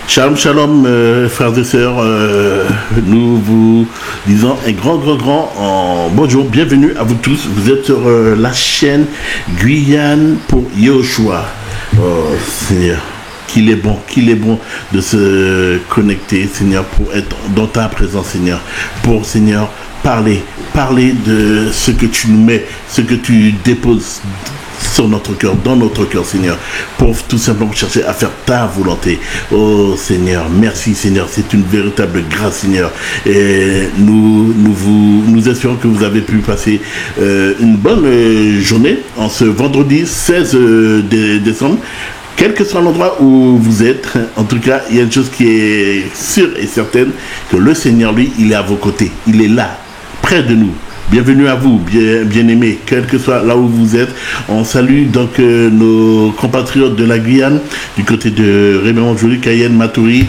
Shalom, shalom, frères et sœurs. Nous vous disons un grand bonjour, bienvenue à vous tous. Vous êtes sur la chaîne Guyane pour Yehoshua. Oh Seigneur, qu'il est bon de se connecter, Seigneur, pour être dans ta présence, Seigneur. Pour, Seigneur, parler de ce que tu nous mets, ce que tu déposes sur notre cœur, dans notre cœur, Seigneur, pour tout simplement chercher à faire ta volonté. Oh Seigneur, merci Seigneur, c'est une véritable grâce, Seigneur. Et nous espérons que vous avez pu passer une bonne journée en ce vendredi 16 décembre. Quel que soit l'endroit où vous êtes, en tout cas, il y a une chose qui est sûre et certaine, que le Seigneur, lui, il est à vos côtés. Il est là, près de nous. Bienvenue à vous, bien-aimés, quel que soit là où vous êtes. On salue donc nos compatriotes de la Guyane, du côté de Réméon, Joly, Cayenne, Matoury,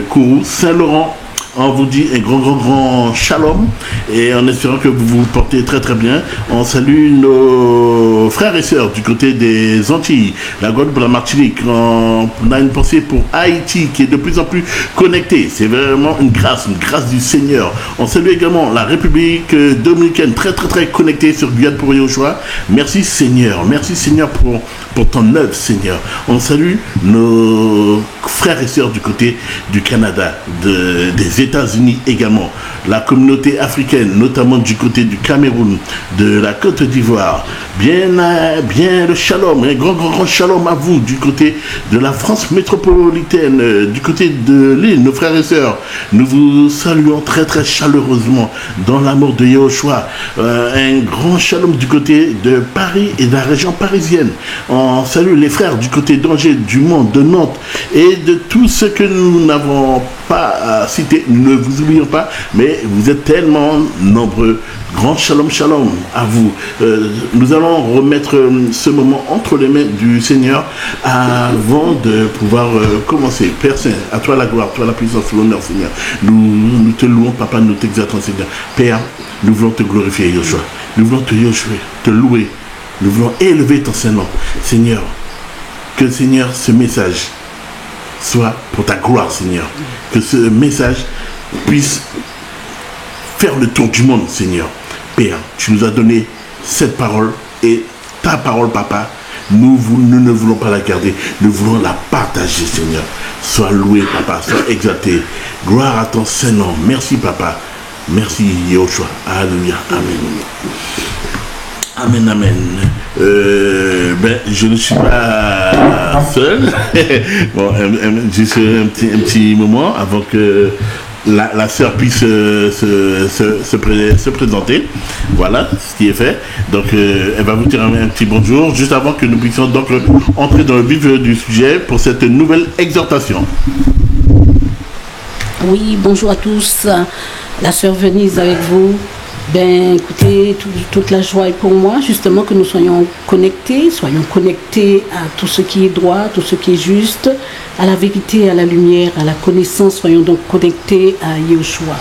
Kourou, Saint-Laurent. On vous dit un grand shalom et en espérant que vous vous portez très bien. On salue nos frères et sœurs du côté des Antilles, la Guadeloupe, la Martinique. On a une pensée pour Haïti qui est de plus en plus connectée. C'est vraiment une grâce du Seigneur. On salue également la République dominicaine très connectée sur Guyane pour Yehoshua. Merci Seigneur pour ton œuvre, Seigneur. On salue nos frères et sœurs du côté du Canada, des États-Unis également, la communauté africaine, notamment du côté du Cameroun, de la Côte d'Ivoire. Bien le shalom, un grand shalom à vous du côté de la France métropolitaine, du côté de l'île, nos frères et sœurs. Nous vous saluons très chaleureusement dans l'amour de Yehoshua. Un grand shalom du côté de Paris et de la région parisienne. On salue les frères du côté d'Angers, du Mans, de Nantes et de tous ceux que nous n'avons pas cités. Nous ne vous oublions pas, mais vous êtes tellement nombreux. Grand shalom à vous. Nous allons remettre ce moment entre les mains du Seigneur avant de pouvoir commencer. Père Saint, à toi la gloire, à toi la puissance, l'honneur, Seigneur. Nous te louons, Papa, nous t'exaltons, Seigneur. Père, nous voulons te glorifier, Yehoshua. Nous voulons te louer. Nous voulons élever ton Saint-Nom. Seigneur, que Seigneur, ce message soit pour ta gloire, Seigneur. Que ce message puisse faire le tour du monde, Seigneur. Père, tu nous as donné cette parole et ta parole, Papa, nous ne voulons pas la garder, nous voulons la partager, Seigneur. Sois loué, Papa, sois exalté. Gloire à ton Saint-Nom. Merci, Papa. Merci, Yehoshua. Alléluia. Amen. Je ne suis pas seul. Bon, juste un petit moment avant que la sœur puisse se présenter. Voilà ce qui est fait. Donc elle va vous dire un petit bonjour juste avant que nous puissions donc entrer dans le vif du sujet pour cette nouvelle exhortation. Oui, bonjour à tous. La sœur Venise avec vous. Écoutez, toute la joie est pour moi, justement, que nous soyons connectés à tout ce qui est droit, tout ce qui est juste, à la vérité, à la lumière, à la connaissance. Soyons donc connectés à Yehoshua.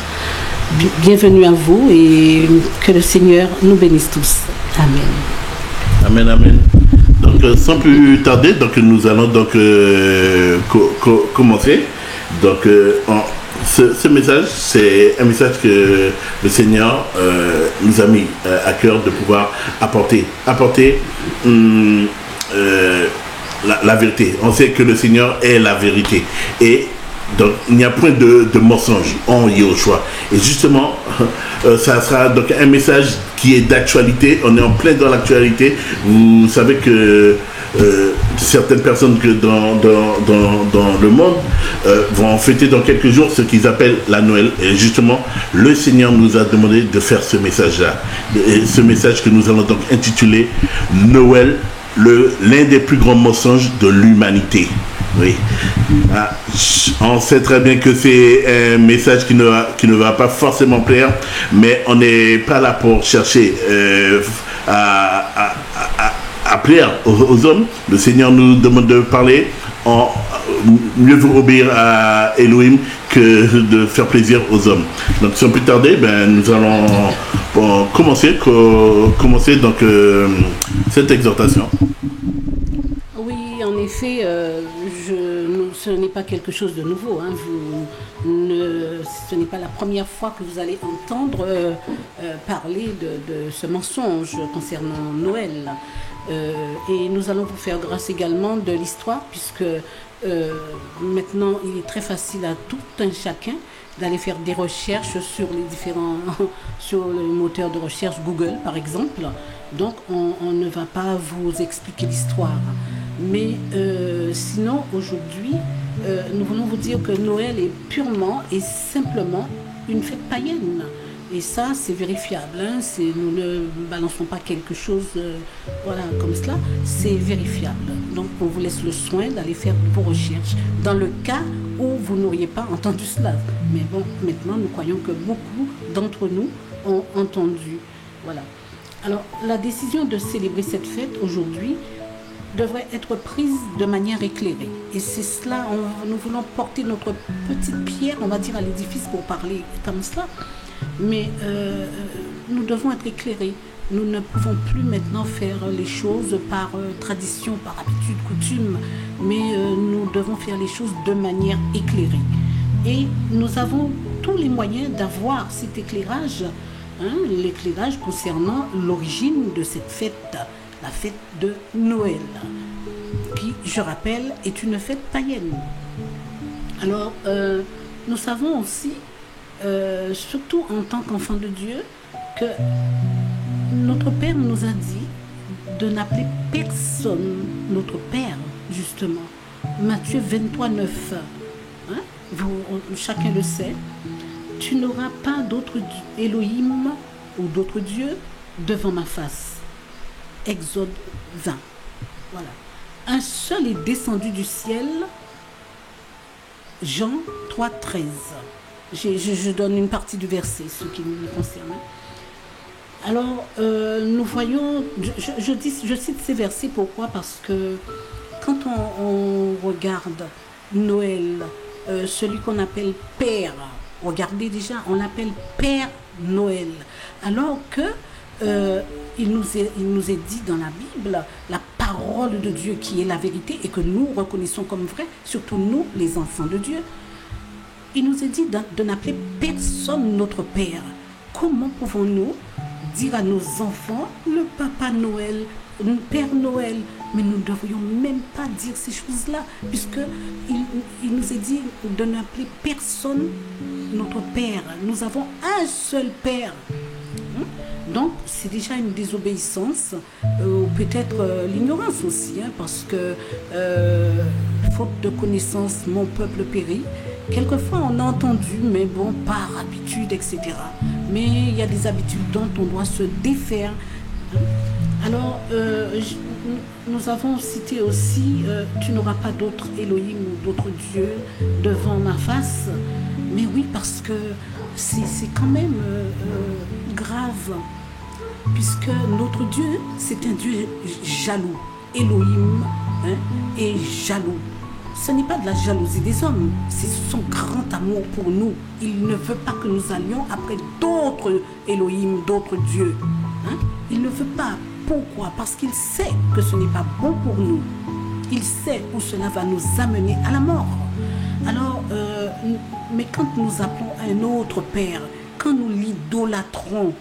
Bienvenue à vous et que le Seigneur nous bénisse tous. Amen. Amen. Donc, sans plus tarder, donc, nous allons donc commencer. Donc, ce message, c'est un message que le Seigneur nous a mis à cœur de pouvoir apporter la vérité. On sait que le Seigneur est la vérité. Et donc, il n'y a point de mensonge en Yehoshua. Et justement, ça sera donc un message qui est d'actualité. On est en plein dans l'actualité. Vous savez que certaines personnes que dans le monde vont fêter dans quelques jours ce qu'ils appellent la Noël. Et justement, le Seigneur nous a demandé de faire ce message-là. Et ce message que nous allons donc intituler Noël, l'un des plus grands mensonges de l'humanité. Oui. On sait très bien que c'est un message qui ne va pas forcément plaire, mais on n'est pas là pour chercher à plaire aux hommes. Le Seigneur nous demande de parler mieux vaut obéir à Elohim que de faire plaisir aux hommes. Donc sans plus tarder, nous allons commencer donc cette exhortation. Oui, en effet, ce n'est pas quelque chose de nouveau. Hein. Ce n'est pas la première fois que vous allez entendre parler de ce mensonge concernant Noël. Et nous allons vous faire grâce également de l'histoire, puisque maintenant il est très facile à tout un chacun d'aller faire des recherches sur les différents sur le moteur de recherche Google par exemple. Donc on ne va pas vous expliquer l'histoire, mais sinon aujourd'hui nous voulons vous dire que Noël est purement et simplement une fête païenne. Et ça, c'est vérifiable. Hein. Nous ne balançons pas quelque chose voilà, comme cela. C'est vérifiable. Donc, on vous laisse le soin d'aller faire vos recherches dans le cas où vous n'auriez pas entendu cela. Mais bon, maintenant, nous croyons que beaucoup d'entre nous ont entendu. Voilà. Alors, la décision de célébrer cette fête aujourd'hui devrait être prise de manière éclairée. Et c'est cela, nous voulons porter notre petite pierre, on va dire, à l'édifice pour parler comme cela. Mais nous devons être éclairés. Nous ne pouvons plus maintenant faire les choses par tradition, par habitude, coutume, mais nous devons faire les choses de manière éclairée. Et nous avons tous les moyens d'avoir cet éclairage, hein, l'éclairage concernant l'origine de cette fête, la fête de Noël, qui, je rappelle, est une fête païenne. Alors, nous savons aussi, surtout en tant qu'enfants de Dieu, que notre Père nous a dit de n'appeler personne notre Père, justement. Matthieu 23, 9. Hein? Chacun le sait. Tu n'auras pas d'autre Elohim ou d'autres dieux devant ma face. Exode 20. Voilà. Un seul est descendu du ciel. Jean 3, 13. Je donne une partie du verset, ce qui nous concerne. Alors, nous voyons, je cite ces versets, pourquoi? Parce que quand on regarde Noël, celui qu'on appelle Père, regardez déjà, on l'appelle Père Noël, alors que il nous est dit dans la Bible, la parole de Dieu qui est la vérité et que nous reconnaissons comme vrai, surtout nous, les enfants de Dieu. Il nous est dit de n'appeler personne notre Père. Comment pouvons-nous dire à nos enfants, le Papa Noël, le Père Noël, mais nous ne devrions même pas dire ces choses-là, puisqu'il nous est dit de n'appeler personne notre Père. Nous avons un seul Père. Donc, c'est déjà une désobéissance, ou peut-être l'ignorance aussi, hein, parce que, faute de connaissance, mon peuple périt. Quelquefois, on a entendu, mais bon, par habitude, etc. Mais il y a des habitudes dont on doit se défaire. Alors, nous avons cité aussi, tu n'auras pas d'autre Elohim ou d'autres dieux devant ma face. Mais oui, parce que c'est quand même grave, puisque notre Dieu, c'est un Dieu jaloux. Elohim est jaloux. Ce n'est pas de la jalousie des hommes, c'est son grand amour pour nous. Il ne veut pas que nous allions après d'autres Elohim, d'autres dieux. Il ne veut pas. Pourquoi? Parce qu'il sait que ce n'est pas bon pour nous. Il sait où cela va nous amener à la mort. Alors, mais quand nous appelons un autre Père, quand nous l'idolâtrons,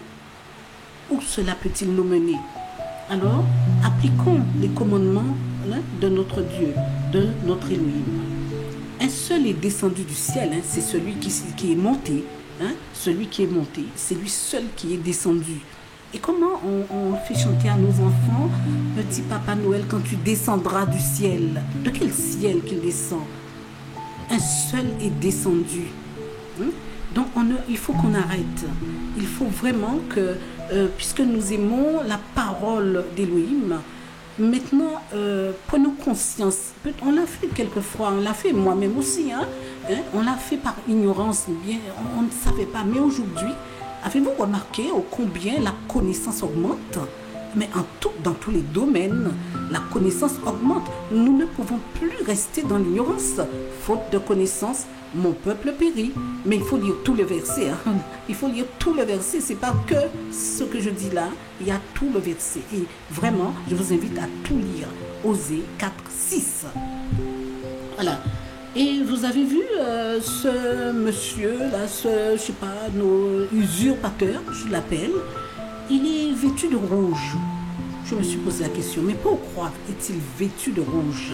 où cela peut-il nous mener? Alors, appliquons les commandements de notre Dieu, de notre Elohim. Un seul est descendu du ciel, c'est celui qui est monté. Celui qui est monté, c'est lui seul qui est descendu. Et comment on fait chanter à nos enfants, petit Papa Noël, quand tu descendras du ciel? De quel ciel qu'il descend? Un seul est descendu. Donc il faut qu'on arrête. Il faut vraiment que, puisque nous aimons la parole d'Elohim, maintenant prenons conscience. On l'a fait quelquefois, on l'a fait moi-même aussi. On l'a fait par ignorance, bien, on ne savait pas. Mais aujourd'hui, avez-vous remarqué combien la connaissance augmente? Mais dans tous les domaines, la connaissance augmente. Nous ne pouvons plus rester dans l'ignorance. Faute de connaissance, mon peuple périt. Mais il faut lire tout le verset. Il faut lire tout le verset. Ce n'est pas que ce que je dis là. Il y a tout le verset. Et vraiment, je vous invite à tout lire. Osée 4, 6. Voilà. Et vous avez vu ce monsieur, là, je sais pas, nos usurpateurs, je l'appelle, il est vêtu de rouge. Je me suis posé la question, mais pourquoi est-il vêtu de rouge?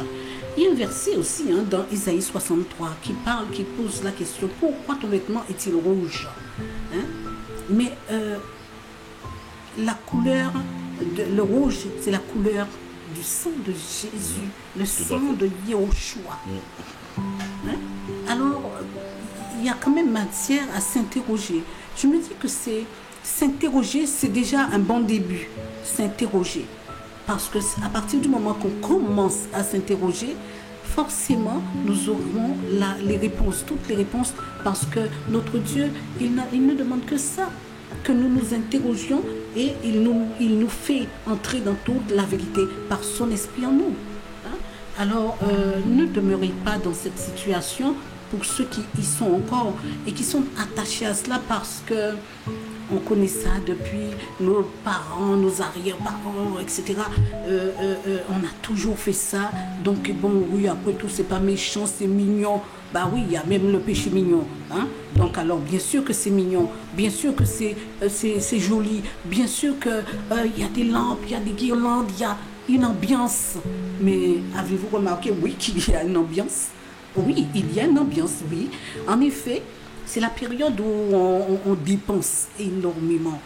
Il y a un verset aussi dans Isaïe 63 qui pose la question, pourquoi ton vêtement est-il rouge? Mais la couleur, le rouge, c'est la couleur du sang de Jésus, le sang de Yahushua. Alors, il y a quand même matière à s'interroger. Je me dis que s'interroger, c'est déjà un bon début. S'interroger. Parce que à partir du moment qu'on commence à s'interroger, forcément, nous aurons les réponses, toutes les réponses, parce que notre Dieu, il ne demande que ça, que nous nous interrogions et il nous fait entrer dans toute la vérité par son esprit en nous. Alors, ne demeurez pas dans cette situation pour ceux qui y sont encore et qui sont attachés à cela parce que on connaît ça depuis nos parents, nos arrière-parents, etc. On a toujours fait ça. Donc, bon, oui, après tout, c'est pas méchant, c'est mignon. Bah oui, il y a même le péché mignon. Donc, alors, bien sûr que c'est mignon. Bien sûr que c'est joli. Bien sûr qu'il y a des lampes, il y a des guirlandes, il y a une ambiance. Mais avez-vous remarqué, oui, qu'il y a une ambiance? Oui, il y a une ambiance, oui. En effet, c'est la période où on dépense énormément.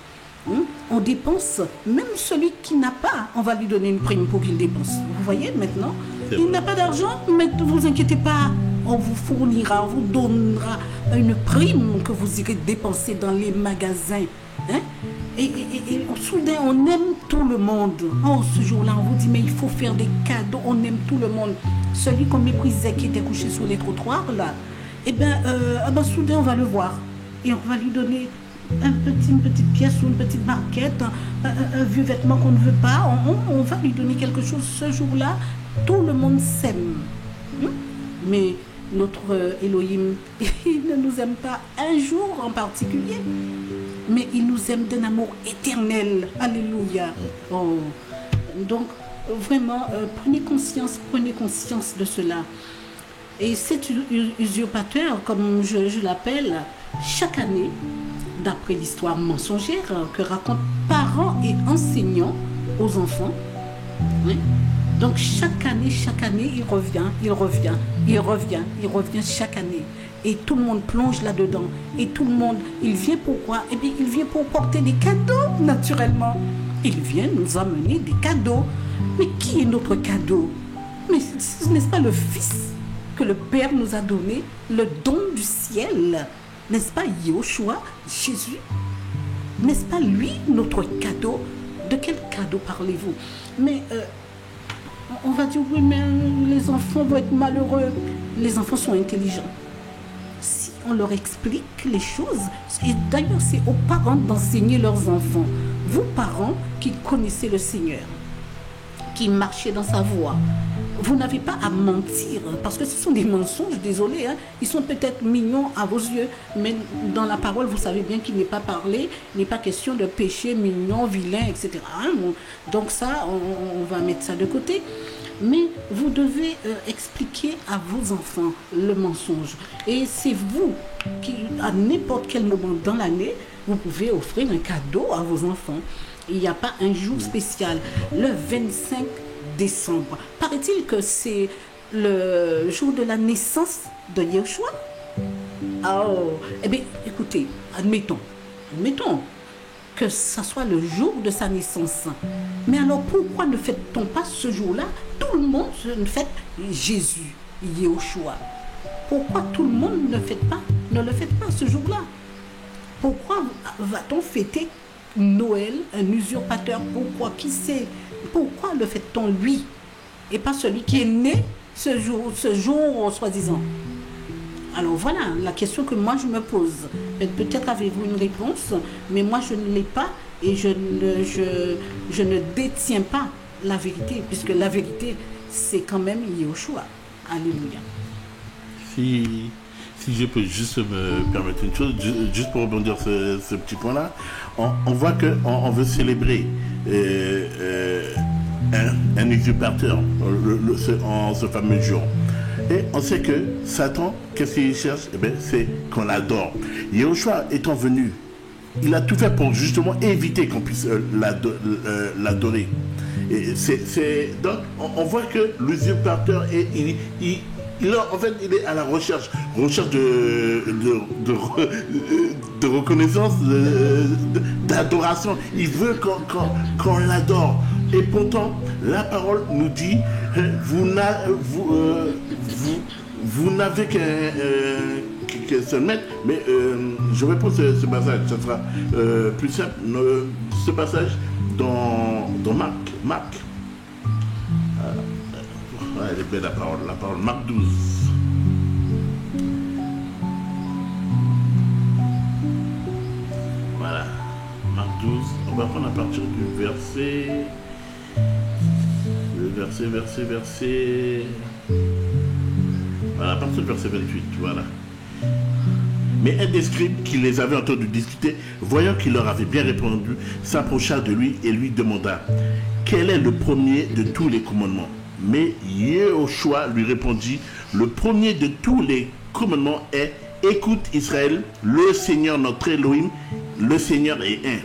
On dépense, même celui qui n'a pas, on va lui donner une prime pour qu'il dépense. Vous voyez maintenant, il n'a pas d'argent, mais ne vous inquiétez pas, on vous fournira, on vous donnera une prime que vous irez dépenser dans les magasins. Et soudain, on aime tout le monde. Oh, ce jour-là, on vous dit, mais il faut faire des cadeaux, on aime tout le monde. Celui qu'on méprisait, qui était couché sur les trottoirs, là, soudain, on va le voir. Et on va lui donner une petite pièce ou une petite barquette, un vieux vêtement qu'on ne veut pas. On va lui donner quelque chose ce jour-là. Tout le monde s'aime. Mais notre Elohim, il ne nous aime pas un jour en particulier. Mais il nous aime d'un amour éternel. Alléluia. Oh. Donc, vraiment, prenez conscience de cela. Et cet usurpateur, comme je l'appelle, chaque année, d'après l'histoire mensongère que racontent parents et enseignants aux enfants, donc chaque année, il revient chaque année. Et tout le monde plonge là-dedans. Et tout le monde, il vient pour quoi? Eh bien, il vient pour porter des cadeaux, naturellement. Il vient nous amener des cadeaux. Mais qui est notre cadeau? Mais n'est-ce pas le Fils que le Père nous a donné, le don du ciel? N'est-ce pas Yahushua, Jésus? N'est-ce pas lui notre cadeau? De quel cadeau parlez-vous? Mais on va dire, oui, mais les enfants vont être malheureux. Les enfants sont intelligents. Si on leur explique les choses, et d'ailleurs c'est aux parents d'enseigner leurs enfants. Vous parents qui connaissez le Seigneur, qui marchez dans sa voie, vous n'avez pas à mentir, parce que ce sont des mensonges, désolé, ils sont peut-être mignons à vos yeux, mais dans la parole, vous savez bien qu'il n'est pas parlé, il n'est pas question de péché mignon, vilain, etc. Donc ça, on va mettre ça de côté. Mais vous devez expliquer à vos enfants le mensonge. Et c'est vous qui, à n'importe quel moment dans l'année, vous pouvez offrir un cadeau à vos enfants. Il n'y a pas un jour spécial. Le 25 décembre. Paraît-il que c'est le jour de la naissance de Yahushua? Oh, eh bien, écoutez, admettons que ça soit le jour de sa naissance. Mais alors, pourquoi ne fête-t-on pas ce jour-là? Tout le monde fête Jésus, Yahushua. Pourquoi tout le monde ne le fête pas ce jour-là? Pourquoi va-t-on fêter Noël, un usurpateur? Pourquoi? Qui sait? Pourquoi le fête-t-on lui et pas celui qui est né ce jour soi-disant? Alors voilà la question que moi je me pose. Peut-être avez-vous une réponse, mais moi je ne l'ai pas et je ne détiens pas la vérité, puisque la vérité c'est quand même Yahushua. Alléluia. Si je peux juste me permettre une chose, juste pour rebondir sur ce petit point-là, on voit qu'on veut célébrer un usurpateur en ce fameux jour. Et on sait que Satan, qu'est-ce qu'il cherche? Eh bien, c'est qu'on l'adore. Yahushua étant venu, il a tout fait pour justement éviter qu'on puisse l'adorer. Et donc, on voit que l'usurpateur, en fait, il est à la recherche de reconnaissance, d'adoration. Il veut qu'on l'adore. Et pourtant, la parole nous dit, vous n'avez qu'un seul maître, mais je vais prendre ce passage, ça sera plus simple. Ce passage dans Marc. Elle est belle la parole, Marc 12. Voilà, Marc 12, on va prendre à partir du verset. Voilà, à partir du verset 28, voilà. Mais un des scribes qui les avait entendus discuter, voyant qu'il leur avait bien répondu, s'approcha de lui et lui demanda « Quel est le premier de tous les commandements ?» Mais Yehoshua lui répondit « Le premier de tous les commandements est « Écoute Israël, le Seigneur notre Elohim, le Seigneur est un.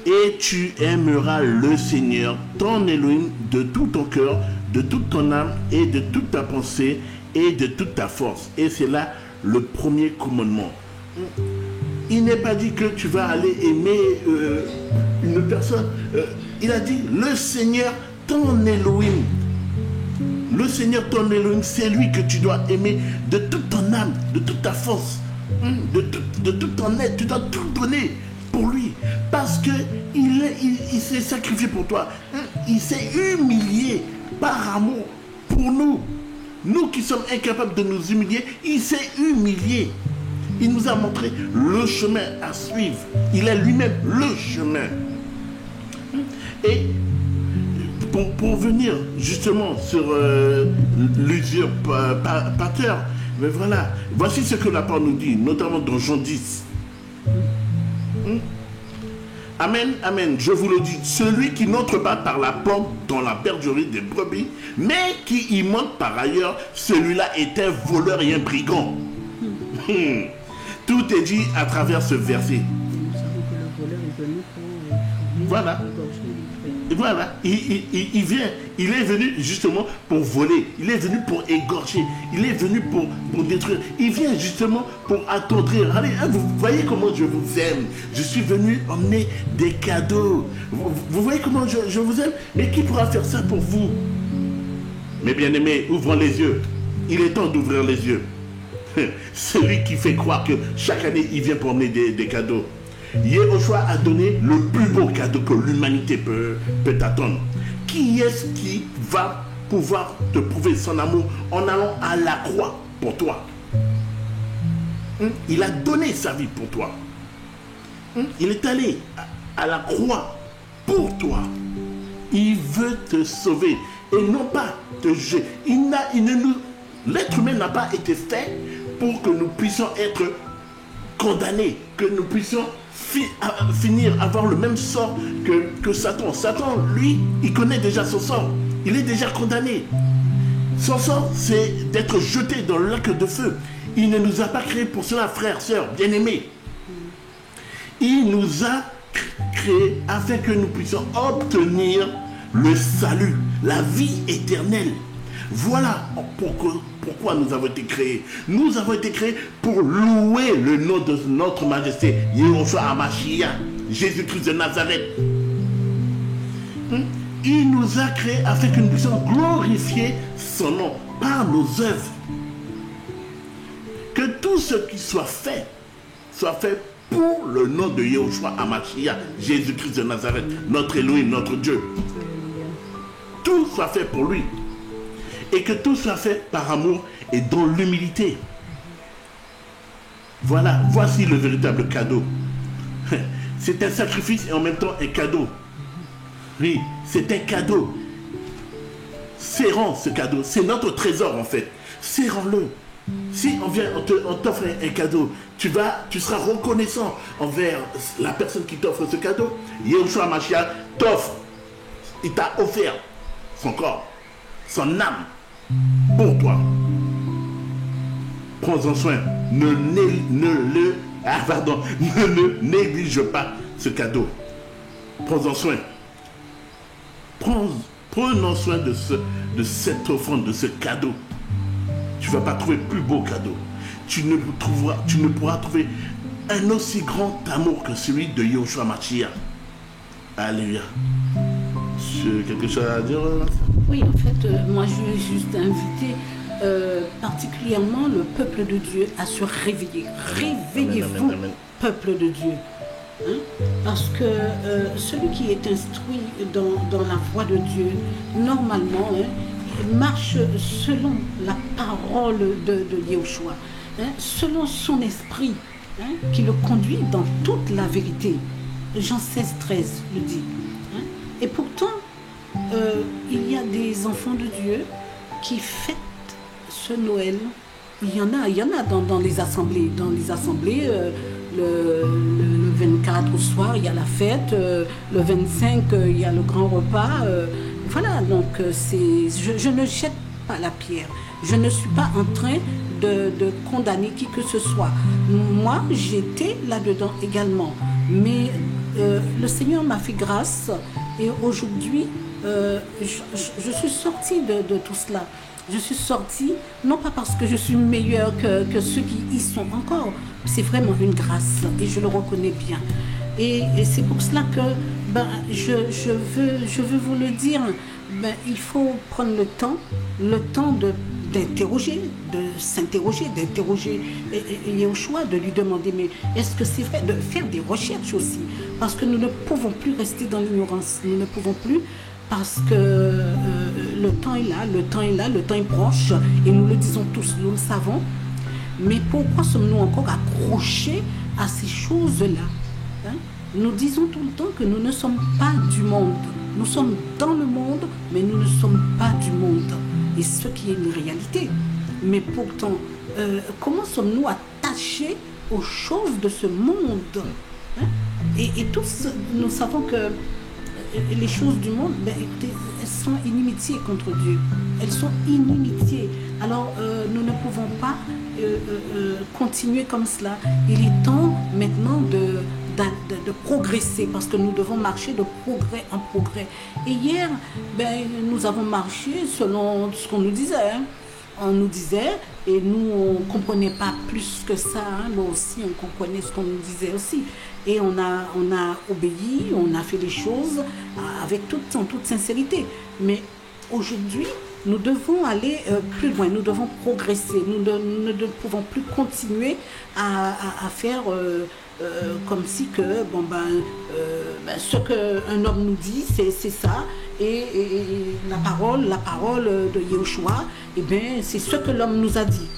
Et tu aimeras le Seigneur, ton Elohim, de tout ton cœur, de toute ton âme et de toute ta pensée et de toute ta force. » Et c'est là le premier commandement. Il n'est pas dit que tu vas aller aimer une personne. Il a dit le Seigneur, ton Elohim. Le Seigneur, ton Elohim, c'est lui que tu dois aimer de toute ton âme, de toute ta force, de tout ton être. Tu dois tout donner pour lui. Parce que il s'est sacrifié pour toi. Il s'est humilié par amour pour nous. Nous qui sommes incapables de nous humilier, il s'est humilié. Il nous a montré le chemin à suivre. Il est lui-même le chemin. Et pour venir justement sur l'usurpateur, mais voilà, voici ce que la parole nous dit, notamment dans Jean 10. Amen, amen, je vous le dis, celui qui n'entre pas par la porte dans la bergerie des brebis, mais qui y monte par ailleurs, celui-là est un voleur et un brigand. Tout est dit à travers ce verset. Nous savons que le voleur est venu pour voilà. Voilà, il vient, il est venu justement pour voler, il est venu pour égorger, il est venu pour détruire, il vient justement pour attendrir. Allez, vous voyez comment je vous aime, je suis venu emmener des cadeaux. Vous voyez comment je vous aime, mais qui pourra faire ça pour vous? Mes bien-aimés, ouvrons les yeux, il est temps d'ouvrir les yeux. Celui qui fait croire que chaque année il vient pour emmener des cadeaux. Yehoshua a donné le plus beau cadeau que l'humanité peut attendre. Qui est-ce qui va pouvoir te prouver son amour en allant à la croix pour toi? Il a donné sa vie pour toi. Il est allé à la croix pour toi. Il veut te sauver et non pas te juger. L'être humain n'a pas été fait pour que nous puissions être condamnés, que nous puissions finir, avoir le même sort que Satan. Satan, lui, il connaît déjà son sort. Il est déjà condamné. Son sort, c'est d'être jeté dans le lac de feu. Il ne nous a pas créés pour cela, frères, sœurs, bien-aimés. Il nous a créés afin que nous puissions obtenir le salut, la vie éternelle. Voilà pourquoi nous avons été créés. Nous avons été créés pour louer le nom de notre majesté, Yehoshua HaMashiach, Jésus-Christ de Nazareth. Il nous a créés afin que nous puissions glorifier son nom par nos œuvres. Que tout ce qui soit fait pour le nom de Yehoshua HaMashiach, Jésus-Christ de Nazareth, notre Elohim, notre Dieu. Tout soit fait pour lui. Et que tout soit fait par amour et dans l'humilité. Voilà, voici le véritable cadeau. C'est un sacrifice et en même temps un cadeau. Oui, c'est un cadeau. Serrons ce cadeau, c'est notre trésor en fait. Serrons-le. Si on t'offre un cadeau, tu seras reconnaissant envers la personne qui t'offre ce cadeau. Yehoshua HaMashiach t'offre, il t'a offert son corps, son âme, pour toi. Prends-en soin. Ne néglige pas ce cadeau. Prends-en soin. Prenons soin de cette offrande, de ce cadeau. Tu ne vas pas trouver plus beau cadeau. Tu ne pourras trouver un aussi grand amour que celui de Yahushua Mashiach. Alléluia. Quelque chose à dire, Oui, en fait, moi je veux juste inviter particulièrement le peuple de Dieu à se réveiller. Réveillez-vous, peuple de Dieu. Hein? Parce que celui qui est instruit dans la voie de Dieu, normalement, marche selon la parole de Yahushua, selon son esprit, qui le conduit dans toute la vérité. Jean 16, 13 le dit. Et pourtant, il y a des enfants de Dieu qui fêtent ce Noël. Il y en a dans les assemblées. Dans les assemblées, le 24 au soir, il y a la fête. Le 25, il y a le grand repas. Voilà, donc je ne jette pas la pierre. Je ne suis pas en train de condamner qui que ce soit. Moi, j'étais là-dedans également. Mais le Seigneur m'a fait grâce et aujourd'hui, je suis sortie de tout cela. Je suis sortie, non pas parce que je suis meilleure que ceux qui y sont encore, c'est vraiment une grâce et je le reconnais bien. Et c'est pour cela que je veux vous le dire, il faut prendre le temps d'interroger, de s'interroger, d'interroger Yahushua, de lui demander mais est-ce que c'est vrai, de faire des recherches aussi, parce que nous ne pouvons plus rester dans l'ignorance, nous ne pouvons plus, parce que le temps est là, le temps est proche, et nous le disons tous, nous le savons, mais pourquoi sommes-nous encore accrochés à ces choses-là? Nous disons tout le temps que nous ne sommes pas du monde, nous sommes dans le monde, mais nous ne sommes pas du monde. Et ce qui est une réalité. Mais pourtant, comment sommes-nous attachés aux choses de ce monde? Et tous, nous savons que les choses du monde, écoutez, elles sont inimitiés contre Dieu. Elles sont inimitiés. Alors, nous ne pouvons pas continuer comme cela. Il est temps maintenant de progresser, parce que nous devons marcher de progrès en progrès. Et hier, nous avons marché selon ce qu'on nous disait. On nous disait, et nous, on ne comprenait pas plus que ça. Nous aussi, on comprenait ce qu'on nous disait aussi. Et on a obéi, on a fait les choses en toute sincérité. Mais aujourd'hui, nous devons aller plus loin, nous devons progresser. Nous ne pouvons plus continuer à faire... comme si que ce qu'un homme nous dit c'est ça, et la parole de Yahushua, c'est ce que l'homme nous a dit.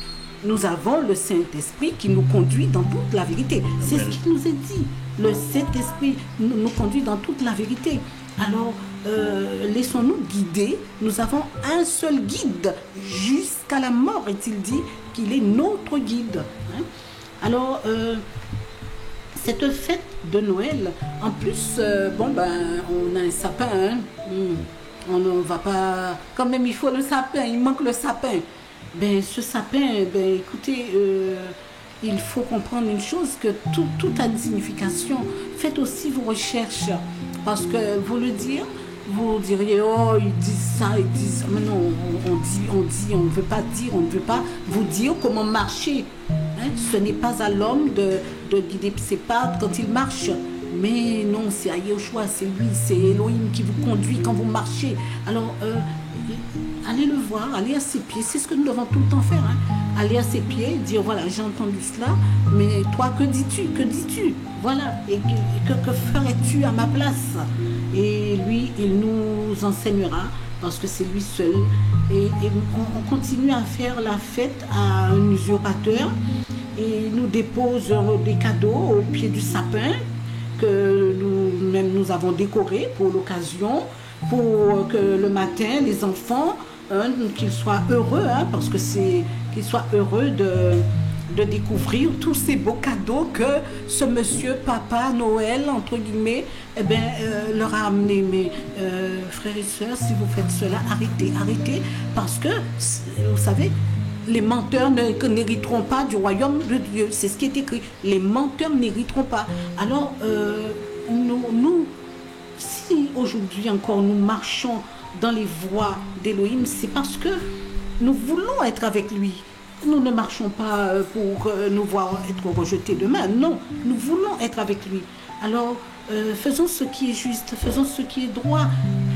Nous avons le Saint-Esprit qui nous conduit dans toute la vérité. C'est ce qui nous est dit. Le Saint-Esprit nous conduit dans toute la vérité. Alors laissons-nous guider. Nous avons un seul guide jusqu'à la mort, est-il dit, qu'il est notre guide. Alors cette fête de Noël, en plus, on a un sapin, on ne va pas... Quand même, il faut le sapin, il manque le sapin. Ce sapin, écoutez, il faut comprendre une chose, que tout a une signification. Faites aussi vos recherches, parce que vous le dire, vous diriez, oh, ils disent ça, ils disent... Mais non, on ne veut pas dire, on ne veut pas vous dire comment marcher. Ce n'est pas à l'homme de guider ses pas quand il marche. Mais non, c'est à Yahushua, c'est lui, c'est Elohim qui vous conduit quand vous marchez. Alors, allez le voir, allez à ses pieds. C'est ce que nous devons tout le temps faire. Aller à ses pieds, dire, voilà, j'ai entendu cela, mais toi, que dis-tu? Que dis-tu? Voilà, et que ferais-tu à ma place? Et lui, il nous enseignera, parce que c'est lui seul. Et on continue à faire la fête à un usurpateur. Et nous dépose des cadeaux au pied du sapin que nous-mêmes nous avons décoré pour l'occasion, pour que le matin, les enfants, qu'ils soient heureux, parce que qu'ils soient heureux de découvrir tous ces beaux cadeaux que ce monsieur, papa, Noël, entre guillemets, leur a amené. Mais frères et sœurs, si vous faites cela, arrêtez, parce que, vous savez, les menteurs n'hériteront pas du royaume de Dieu. C'est ce qui est écrit. Les menteurs n'hériteront pas. Alors, nous, si aujourd'hui encore nous marchons dans les voies d'Élohim, c'est parce que nous voulons être avec lui. Nous ne marchons pas pour nous voir être rejetés demain. Non, nous voulons être avec lui. Alors, faisons ce qui est juste, faisons ce qui est droit.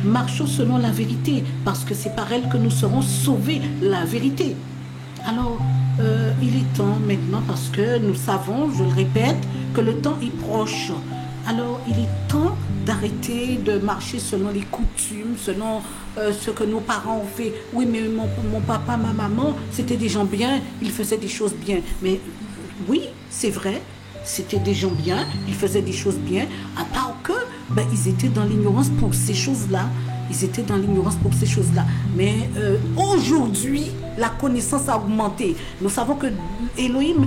Marchons selon la vérité, parce que c'est par elle que nous serons sauvés, la vérité. Alors, il est temps maintenant, parce que nous savons, je le répète, que le temps est proche. Alors, il est temps d'arrêter de marcher selon les coutumes, selon ce que nos parents ont fait. Oui, mais mon papa, ma maman, c'était des gens bien, ils faisaient des choses bien. Mais oui, c'est vrai, c'était des gens bien, ils faisaient des choses bien, à part que ils étaient dans l'ignorance pour ces choses-là. Ils étaient dans l'ignorance pour ces choses-là. Mais aujourd'hui, la connaissance a augmenté. Nous savons que Elohim,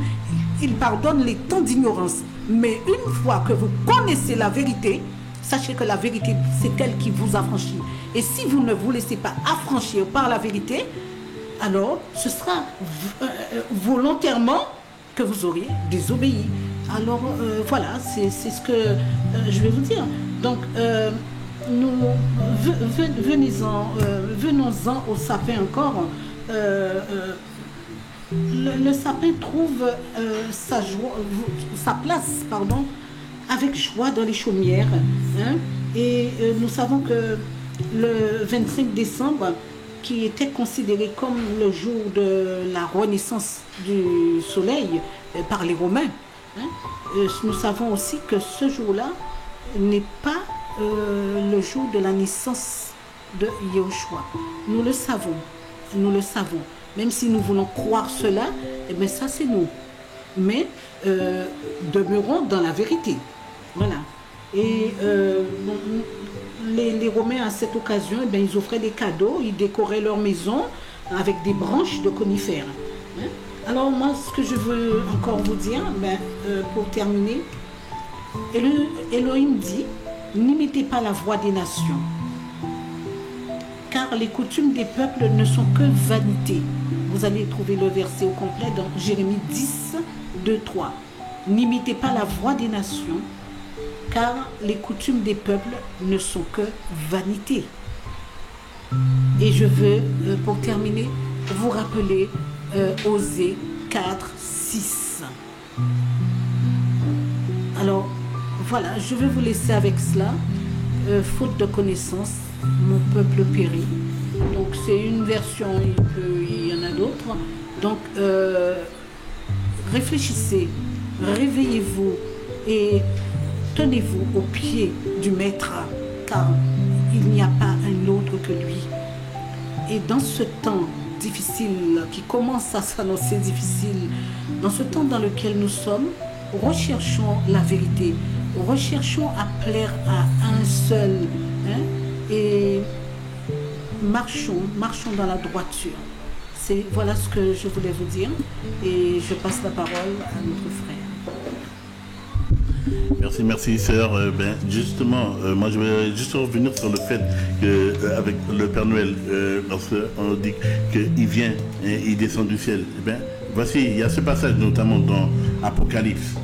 il pardonne les temps d'ignorance. Mais une fois que vous connaissez la vérité, sachez que la vérité, c'est elle qui vous affranchit. Et si vous ne vous laissez pas affranchir par la vérité, alors ce sera volontairement que vous auriez désobéi. Alors voilà, c'est ce que je vais vous dire. Donc, venons-en au sapin encore. Le sapin trouve sa place avec joie dans les chaumières. Hein? Et nous savons que le 25 décembre, qui était considéré comme le jour de la renaissance du soleil par les Romains, hein? Nous savons aussi que ce jour-là n'est pas le jour de la naissance de Yahushua. Nous le savons. Même si nous voulons croire cela, ça c'est nous. Mais demeurons dans la vérité. Voilà. Et les Romains, à cette occasion, ils offraient des cadeaux, ils décoraient leur maison avec des branches de conifères. Hein? Alors moi, ce que je veux encore vous dire, pour terminer, Elohim dit, n'imitez pas la voix des nations, car les coutumes des peuples ne sont que vanité. Vous allez trouver le verset au complet dans Jérémie 10, 2, 3. N'imitez pas la voix des nations, car les coutumes des peuples ne sont que vanité. Et je veux, pour terminer, vous rappeler Osée 4, 6. Alors, voilà, je vais vous laisser avec cela. Faute de connaissance, mon peuple périt. Donc, c'est une version, il y en a d'autres. Donc, réfléchissez, réveillez-vous et tenez-vous au pied du Maître, car il n'y a pas un autre que lui. Et dans ce temps difficile, qui commence à s'annoncer difficile, dans ce temps dans lequel nous sommes, recherchons la vérité, recherchons à plaire à un seul, hein, et marchons dans la droiture. Voilà ce que je voulais vous dire, et je passe la parole à notre frère. Merci sœur. Justement, moi je vais juste revenir sur le fait que avec le Père Noël, lorsqu'on dit qu'il vient et il descend du ciel, voici, il y a ce passage notamment dans Apocalypse.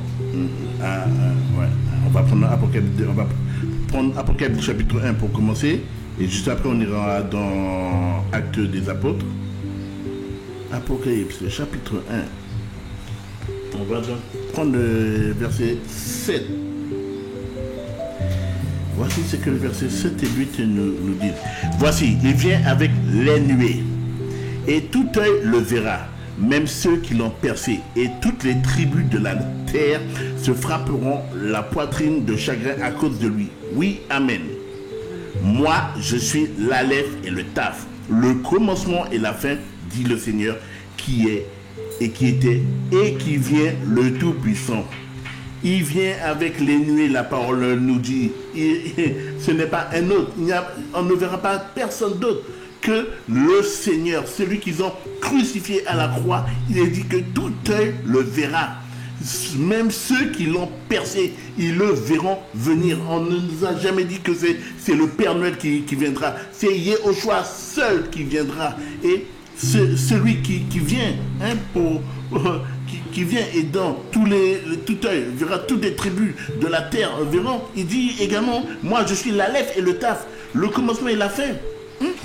On va prendre Apocalypse chapitre 1 pour commencer, et juste après on ira dans Actes des Apôtres. Apocalypse chapitre 1. On va donc prendre le verset 7. Voici ce que le verset 7 et 8 nous disent. Voici, il vient avec les nuées, et tout œil le verra, même ceux qui l'ont percé, et toutes les tribus de la terre se frapperont la poitrine de chagrin à cause de lui. Oui, amen. Moi, je suis l'Aleph et le Taf, le commencement et la fin, dit le Seigneur, qui est et qui était et qui vient, le Tout-Puissant. Il vient avec les nuées, la parole nous dit. Ce n'est pas un autre. On ne verra pas personne d'autre que le Seigneur, celui qu'ils ont crucifié à la croix. Il est dit que tout œil le verra. Même ceux qui l'ont percé, ils le verront venir. On ne nous a jamais dit que c'est le Père Noël qui viendra. C'est Yahushua seul qui viendra. Et celui qui vient qui vient et dans tout œil verra toutes les tribus de la terre verront. Il dit également, moi je suis l'Aleph et le Taf, le commencement et la fin.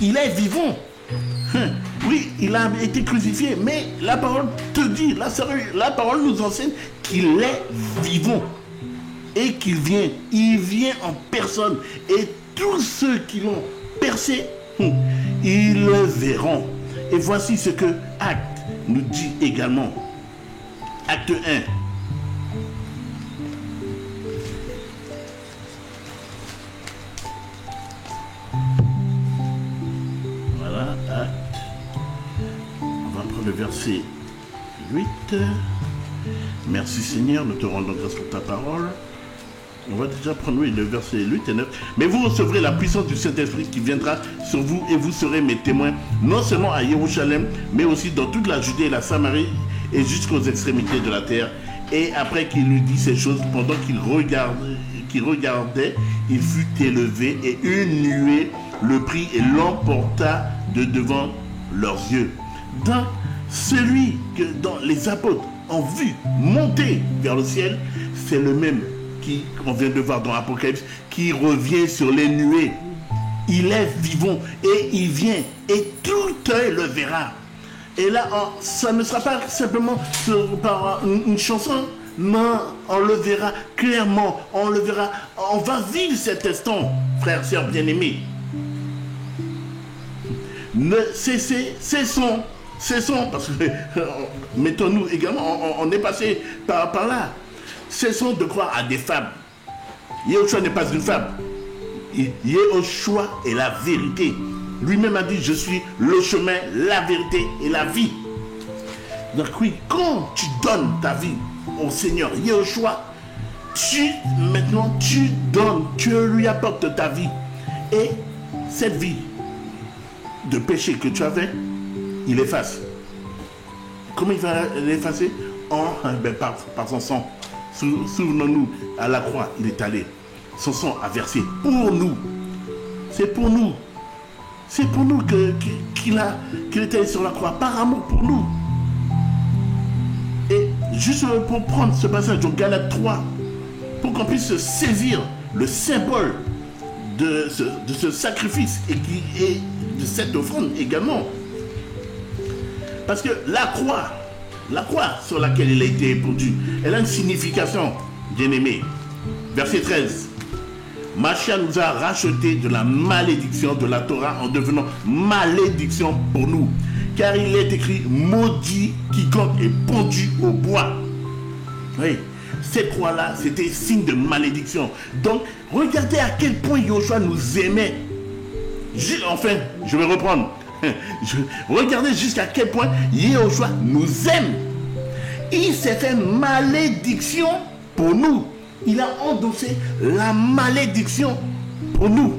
Il est vivant. Oui, il a été crucifié, mais la parole te dit, la parole nous enseigne qu'il est vivant et qu'il vient. Il vient en personne et tous ceux qui l'ont percé, ils le verront. Et voici ce que Acte nous dit également. Acte 1. Voilà, Acte. On va prendre le verset 8. Merci Seigneur, nous te rendons grâce pour ta parole. On va déjà prendre le verset 8 et 9. Mais vous recevrez la puissance du Saint-Esprit qui viendra sur vous et vous serez mes témoins, non seulement à Jérusalem, mais aussi dans toute la Judée et la Samarie et jusqu'aux extrémités de la terre. Et après qu'il lui dit ces choses, pendant qu'il regardait, il fut élevé et une nuée le prit et l'emporta de devant leurs yeux. Donc, celui que dans les apôtres ont vu monter vers le ciel, c'est le même qu'on vient de voir dans l'Apocalypse, qui revient sur les nuées. Il est vivant et il vient et tout œil le verra. Et là, ça ne sera pas simplement par une chanson, non, on le verra clairement, on le verra, on va vivre cet instant, frères, sœurs bien-aimés. Cessons, parce que mettons-nous également, on est passé par là. Cessons de croire à des fables. Yehoshua n'est pas une fable. Yehoshua est la vérité. Lui-même a dit, je suis le chemin, la vérité et la vie. Donc oui, quand tu donnes ta vie au Seigneur Yehoshua, tu donnes, tu lui apportes ta vie. Et cette vie de péché que tu avais, il efface. Comment il va l'effacer? Par son sang. Souvenons-nous, à la croix, il est allé. Son sang a versé pour nous. C'est pour nous. C'est pour nous qu'il est allé sur la croix, par amour pour nous. Et juste pour prendre ce passage de Galates 3, pour qu'on puisse saisir le symbole de ce sacrifice et de cette offrande également. Parce que la croix sur laquelle il a été épandu, elle a une signification, bien-aimé. Verset 13. Mashiach nous a racheté de la malédiction de la Torah en devenant malédiction pour nous. Car il est écrit, maudit quiconque est pendu au bois. Oui, cette croix-là, c'était signe de malédiction. Donc, regardez à quel point Yehoshua nous aimait. Enfin, je vais reprendre. Regardez jusqu'à quel point Yehoshua nous aime. Il s'est fait malédiction pour nous. Il a endossé la malédiction pour nous.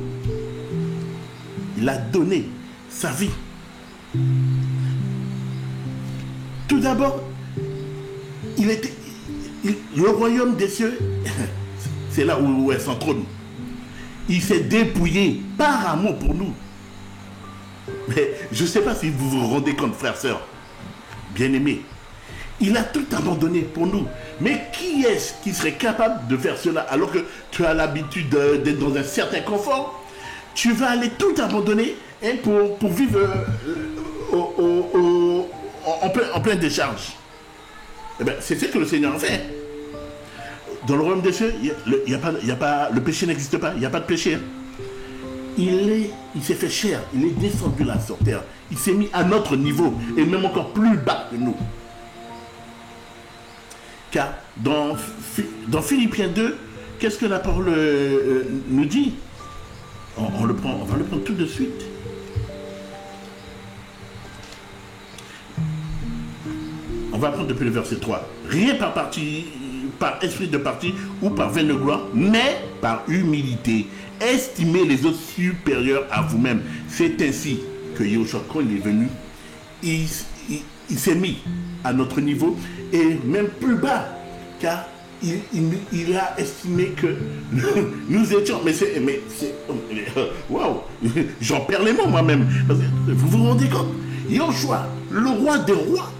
Il a donné sa vie. Tout d'abord, le royaume des cieux, c'est là où est son trône. Il s'est dépouillé par amour pour nous. Mais je ne sais pas si vous vous rendez compte, frères, sœurs, bien-aimés. Il a tout abandonné pour nous. Mais qui est-ce qui serait capable de faire cela alors que tu as l'habitude d'être dans un certain confort? Tu vas aller tout abandonner pour vivre en pleine décharge. Eh bien, c'est ce que le Seigneur a fait. Dans le royaume des cieux, le péché n'existe pas. Il n'y a pas de péché. Il s'est fait chair. Il est descendu là sur terre. Il s'est mis à notre niveau et même encore plus bas que nous. Car dans Philippiens 2, qu'est-ce que la parole nous dit? On va le prendre tout de suite. On va prendre depuis le verset 3. Rien par esprit de parti ou par vaine gloire, mais par humilité. Estimez les autres supérieurs à vous-même. C'est ainsi que Yehoshua, quand il est venu, il s'est mis à notre niveau et même plus bas, car il a estimé que nous étions, waouh, j'en perds les mots moi-même. Vous vous rendez compte? Yoshua, le roi des rois,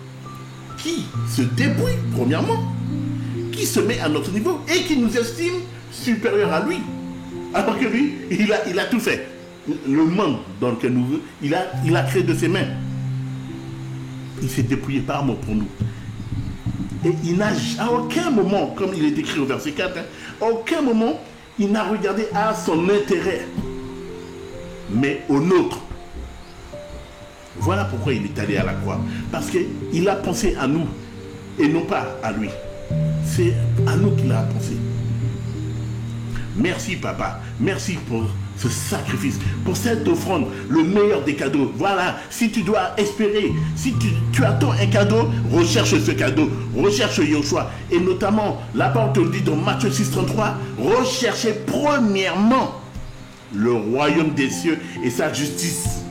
qui se débrouille, premièrement, qui se met à notre niveau et qui nous estime supérieurs à lui. Alors que lui, il a tout fait. Le monde dans lequel nous vivons, il a créé de ses mains. Il s'est dépouillé par amour pour nous. Et il n'a à aucun moment, comme il est écrit au verset 4, à aucun moment, il n'a regardé à son intérêt, mais au nôtre. Voilà pourquoi il est allé à la croix. Parce qu'il a pensé à nous et non pas à lui. C'est à nous qu'il a pensé. Merci papa, merci pour ce sacrifice, pour cette offrande, le meilleur des cadeaux. Voilà, si tu dois espérer, si tu attends un cadeau, recherche ce cadeau, recherche Yoshua. Et notamment, la parole te le dit dans Matthieu 6,33, recherchez premièrement le royaume des cieux et sa justice.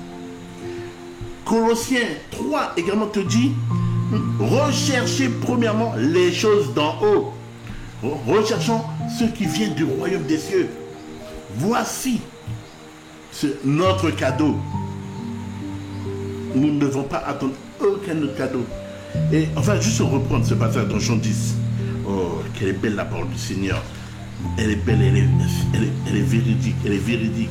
Colossiens 3 également te dit, recherchez premièrement les choses d'en haut. Recherchons ce qui vient du royaume des cieux. Voici notre cadeau. Nous ne devons pas attendre aucun autre cadeau. Et on va juste reprendre ce passage dans Jean 10. Oh, quelle est belle la parole du Seigneur. Elle est belle, elle est véridique. Elle est véridique.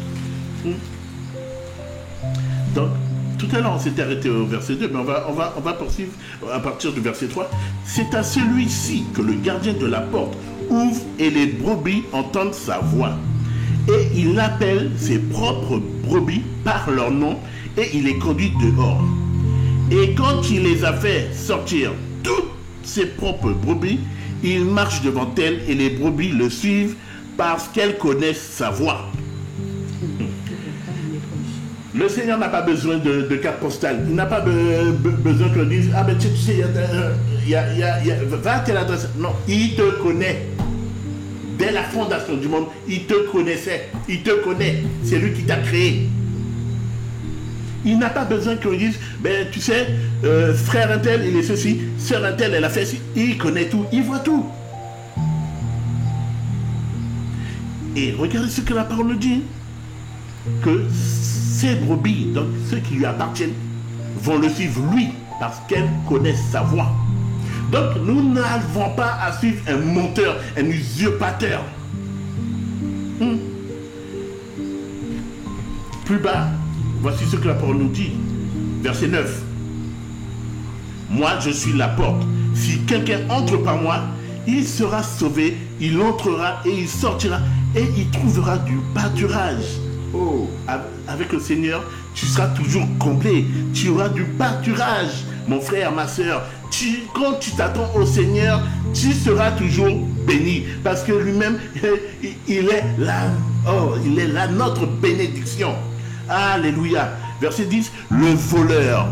Donc, tout à l'heure, on s'était arrêté au verset 2, mais on va poursuivre à partir du verset 3. C'est à celui-ci que le gardien de la porte ouvre et les brebis entendent sa voix. Et il appelle ses propres brebis par leur nom et il les conduit dehors. Et quand il les a fait sortir toutes ses propres brebis, il marche devant elles et les brebis le suivent parce qu'elles connaissent sa voix. Le Seigneur n'a pas besoin de carte postale. Il n'a pas besoin qu'on dise, ah ben tu sais, va à telle adresse. Non, il te connaît. Dès la fondation du monde, il te connaissait. Il te connaît. C'est lui qui t'a créé. Il n'a pas besoin qu'on dise, ben tu sais, frère un tel, il est ceci, sœur un tel, elle a fait ceci. Il connaît tout, il voit tout. Et regardez ce que la parole nous dit. Que ces brebis, donc ceux qui lui appartiennent, vont le suivre lui, parce qu'elles connaissent sa voix. Donc nous n'avons pas à suivre un menteur, un usurpateur. Plus bas, voici ce que la parole nous dit. Verset 9. Moi je suis la porte. Si quelqu'un entre par moi, il sera sauvé, il entrera et il sortira et il trouvera du pâturage. Oh, avec le Seigneur, tu seras toujours comblé. Tu auras du pâturage, mon frère, ma soeur. Quand tu t'attends au Seigneur, tu seras toujours béni. Parce que lui-même, il est là. Oh, il est là, notre bénédiction. Alléluia. Verset 10, le voleur,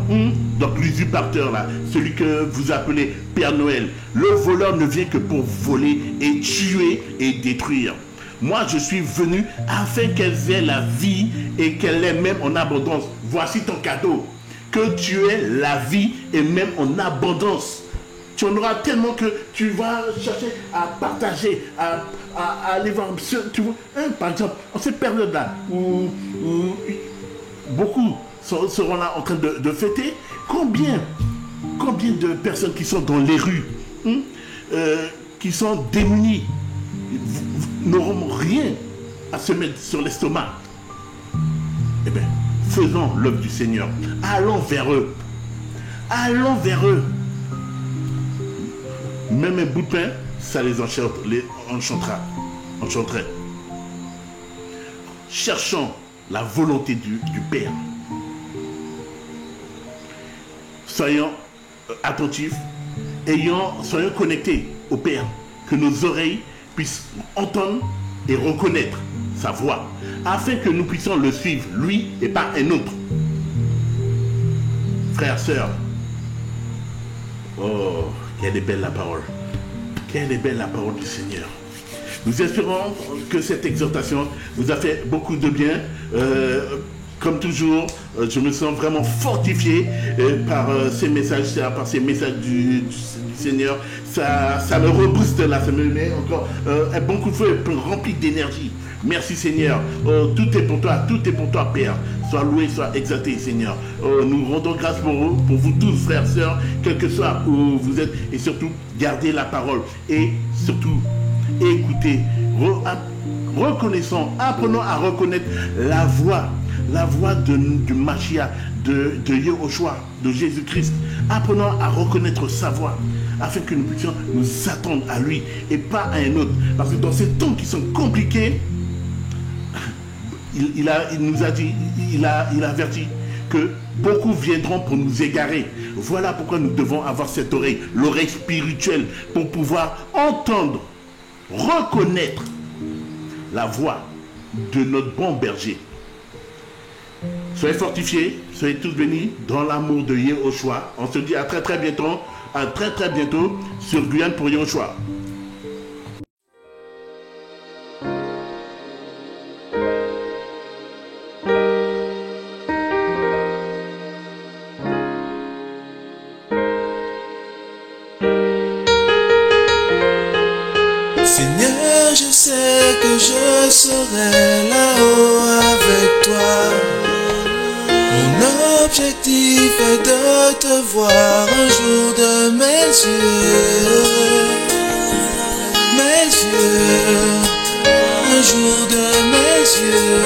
donc l'usurpateur là, celui que vous appelez Père Noël. Le voleur ne vient que pour voler et tuer et détruire. Moi, je suis venu afin qu'elles aient la vie et qu'elle ait même en abondance. Voici ton cadeau. Que tu aies la vie et même en abondance. Tu en auras tellement que tu vas chercher à partager, à aller voir. Tu vois, par exemple, en cette période-là où beaucoup seront là en train de fêter, combien de personnes qui sont dans les rues, qui sont démunies, n'auront rien à se mettre sur l'estomac. Eh bien, faisons l'œuvre du Seigneur. Allons vers eux. Allons vers eux. Même un bout de pain, ça les enchanterait. Cherchons la volonté du Père. Soyons attentifs, soyons connectés au Père, que nos oreilles puissent entendre et reconnaître sa voix, afin que nous puissions le suivre, lui et pas un autre. Frères, sœurs, oh, quelle est belle la parole. Quelle est belle la parole du Seigneur. Nous espérons que cette exhortation vous a fait beaucoup de bien. Comme toujours, je me sens vraiment fortifié par ces messages, du Seigneur. Ça me rebooste là, ça me met encore un bon coup de feu rempli d'énergie. Merci Seigneur. Oh, tout est pour toi Père. Sois loué, sois exalté Seigneur. Oh, nous rendons grâce pour vous tous frères, sœurs, quel que soit où vous êtes. Et surtout, gardez la parole. Et surtout, écoutez, reconnaissons, apprenons à reconnaître la voix du Mashiach, de Yehoshua, de Jésus-Christ. Apprenons à reconnaître sa voix, afin que nous puissions nous attendre à lui et pas à un autre. Parce que dans ces temps qui sont compliqués, il nous a dit, il a averti que beaucoup viendront pour nous égarer. Voilà pourquoi nous devons avoir cette oreille, l'oreille spirituelle, pour pouvoir entendre, reconnaître la voix de notre bon berger. Soyez fortifiés, soyez tous bénis dans l'amour de Yehoshua. On se dit à très très bientôt sur Guyane pour Yehoshua. Seigneur, je sais que je serai là-haut avec toi. Mon objectif est de te voir un jour de mes yeux, un jour de mes yeux.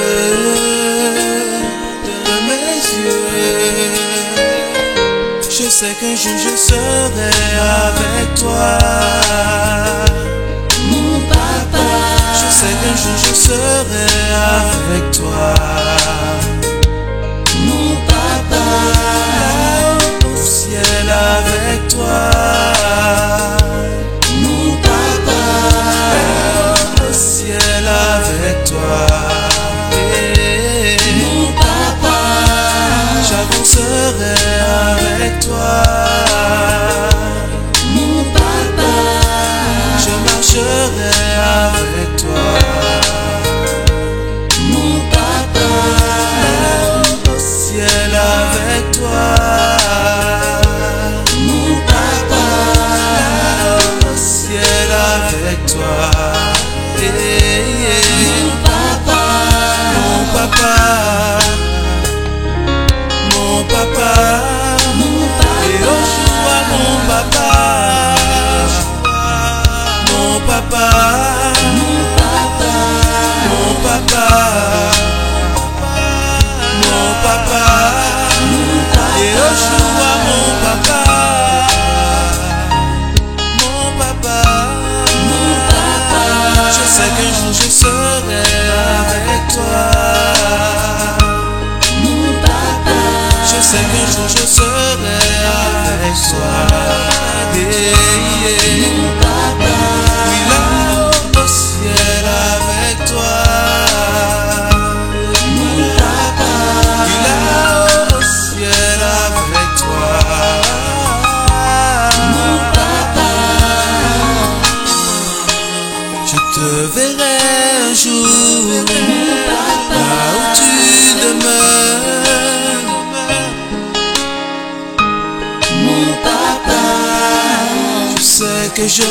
Je sais qu'un jour je serai avec toi. Je sais qu'un jour je serai avec toi, mon papa, là au ciel avec toi, mon papa, là au ciel avec toi, mon papa, j'avancerai avec toi, mon papa, je marcherai avec toi, mon papa, au ciel avec toi, mon papa, au ciel avec toi, mon papa, mon papa, mon papa, et au jour mon papa, mon papa, mon papa, mon papa, mon papa, et au jour mon papa, mon papa, mon papa, je sais qu'un jour je serai avec toi, mon papa, je sais qu'un jour je serai avec toi, mon papa, oui là au ciel avec toi, mon papa, oui là au ciel avec toi, mon papa, je te verrai un jour, là où tu demeures, mon papa, je sais que je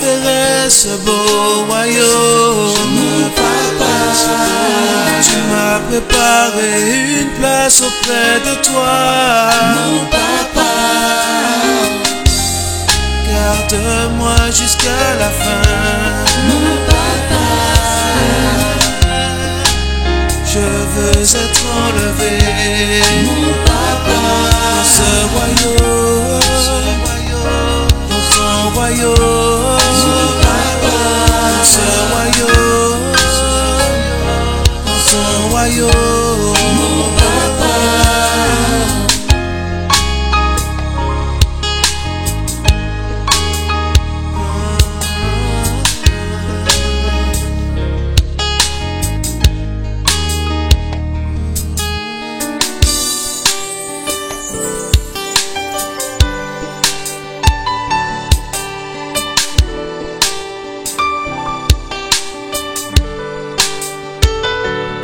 verrai ce beau royaume, mon papa, tu m'as préparé une place auprès de toi, mon papa, garde-moi jusqu'à la fin, mon papa, je veux être enlevé, mon papa, dans ce royaume, dans ton royaume, mon papa, dans ce royaume, dans ton royaume, mon papa.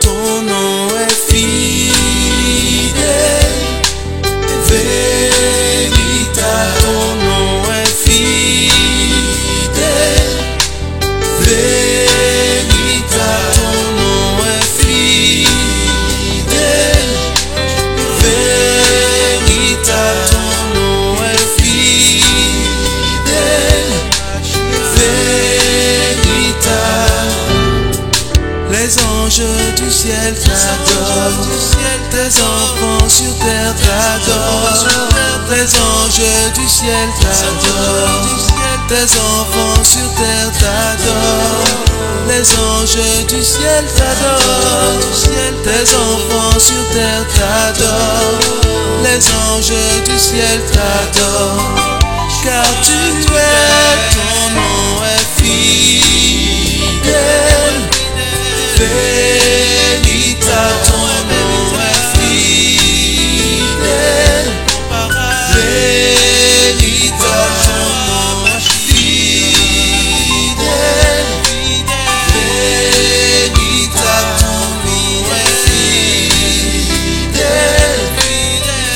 Ton nom est Les anges du ciel t'adorent, tes enfants sur terre t'adorent. Les anges du ciel t'adorent, tes enfants sur terre t'adorent. Les anges du ciel t'adorent, tes enfants sur terre t'adorent. Les anges du ciel t'adorent, car tu es, ton nom est fidèle. Véritable, ton nom est fidèle. Véritable, ton nom est fidèle. Véritable, ton nom est fidèle.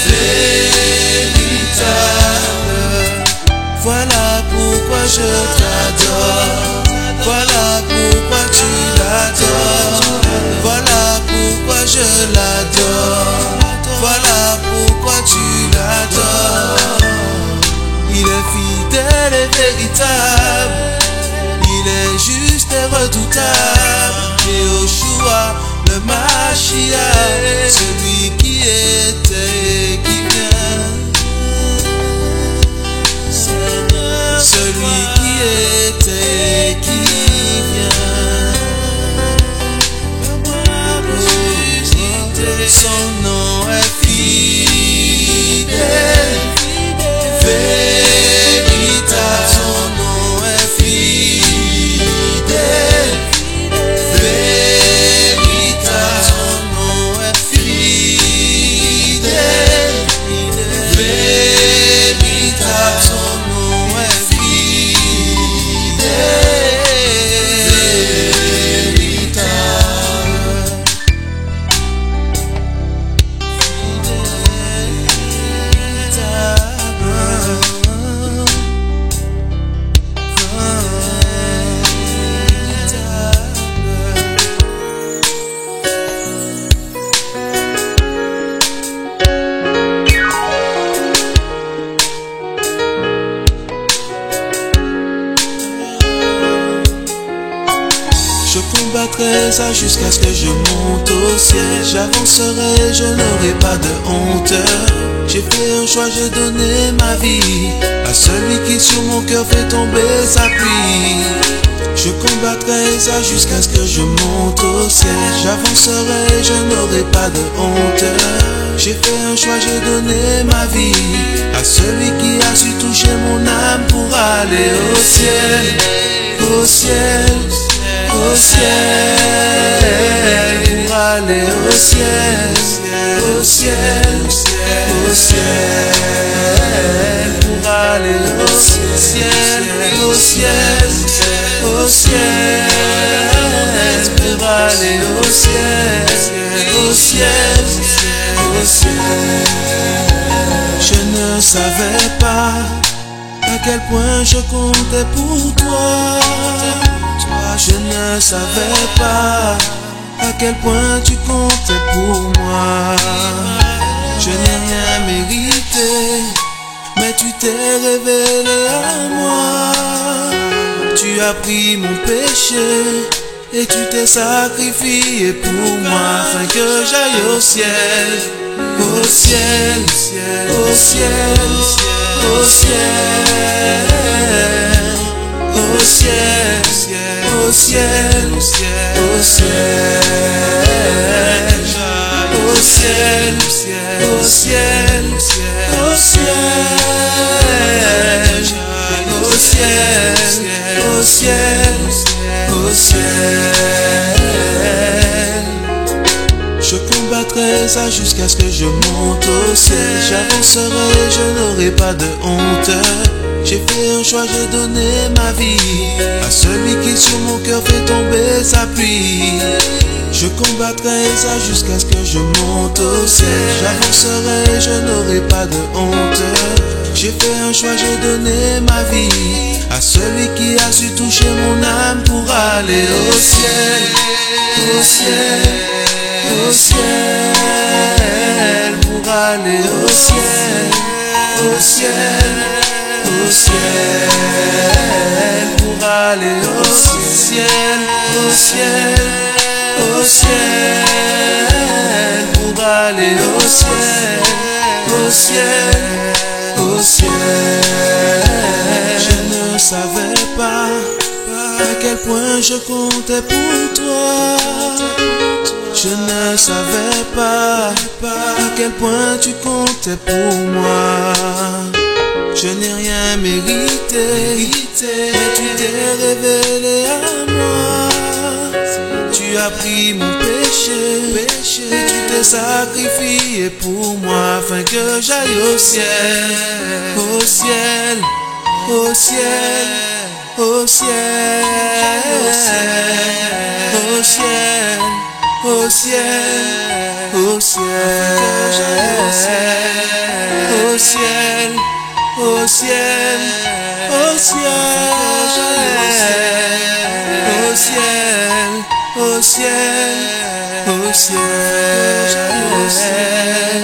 Véritable. Voilà pourquoi je t'adore. Voilà pourquoi tu l'adores. Voilà pourquoi je l'adore. Voilà pourquoi tu l'adores. Il est fidèle et véritable. Il est juste et redoutable. Yehoshua, le Mashiach, celui qui était et qui vient. Celui qui était et qui son nom est fidèle, véritable, son nom est fidèle, véritable, son nom est fidèle, véritable, son nom est fidèle, véritable. Je combattrai ça jusqu'à ce que je monte au ciel. J'avancerai, je n'aurai pas de honte. J'ai fait un choix, j'ai donné ma vie à celui qui sur mon cœur fait tomber sa pluie. Je combattrai ça jusqu'à ce que je monte au ciel. J'avancerai, je n'aurai pas de honte. J'ai fait un choix, j'ai donné ma vie à celui qui a su toucher mon âme pour aller au ciel, au ciel. Au ciel, pour aller au ciel, au ciel, au ciel, pour aller au ciel, au ciel, au ciel, pour aller au ciel, au ciel, au ciel. Je ne savais pas à quel point je comptais pour toi. Je ne savais pas à quel point tu comptais pour moi. Je n'ai rien mérité, mais tu t'es révélé à moi. Tu as pris mon péché et tu t'es sacrifié pour moi, afin que j'aille au ciel, au ciel, au ciel, au ciel, au ciel, au ciel, au ciel, au ciel, au ciel, au ciel, au ciel, au ciel. Je combattrai ça jusqu'à ce que je monte au ciel. J'avancerai, je n'aurai pas de honte. J'ai fait un choix, j'ai donné ma vie à celui qui sur mon cœur fait tomber sa pluie. Je combattrai ça jusqu'à ce que je monte au ciel. J'avancerai, je n'aurai pas de honte. J'ai fait un choix, j'ai donné ma vie à celui qui a su toucher mon âme pour aller au ciel, au ciel, au ciel, pour aller au ciel, au ciel, au ciel, pour aller au ciel, au ciel, au ciel, pour aller au ciel, au ciel, au ciel. Je ne savais pas à quel point je comptais pour toi. Je ne savais pas à quel point tu comptais pour moi. Je n'ai rien mérité, mais tu t'es révélé à moi. Tu as pris mon péché, et tu t'es sacrifié pour moi, afin que j'aille au ciel, au ciel, au ciel, au ciel, au ciel, au ciel, au ciel, au ciel, au ciel, au ciel, au ciel, au ciel, au ciel, au ciel.